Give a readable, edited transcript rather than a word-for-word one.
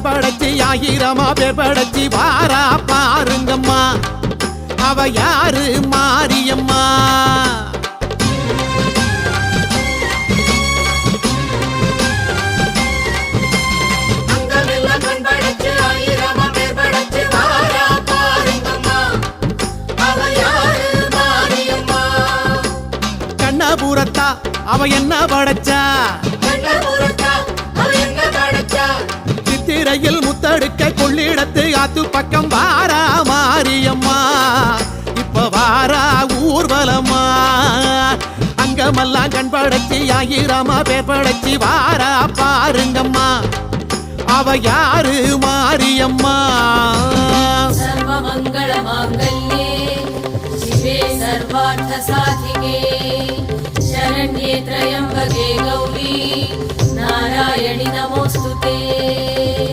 படைச்சி ஆயிரமா பேர் படைச்சி வாரா பாருங்கம்மா அவ யாரு மாரியம்மா கண்ணபுரத்தா அவ என்ன படைச்சா சித்திரையில் முத்தடுக்க கொள்ளிடத்து ஆத்து பக்கம் வாரா மாரியம்மா இப்ப வாரா ஊர்வலம்மா அங்கமெல்லாம் கண் படைச்சி ஆயிரமா பேர் படைச்சி வாரா பாருங்கம்மா அவ யாரு மாரியம்மா சர்வமங்கள மாங்கல்யே சிவே சர்வார்த்த சாதிகே शरण्ये त्र्यम्बके गौरी नारायणि नमोऽस्तुते।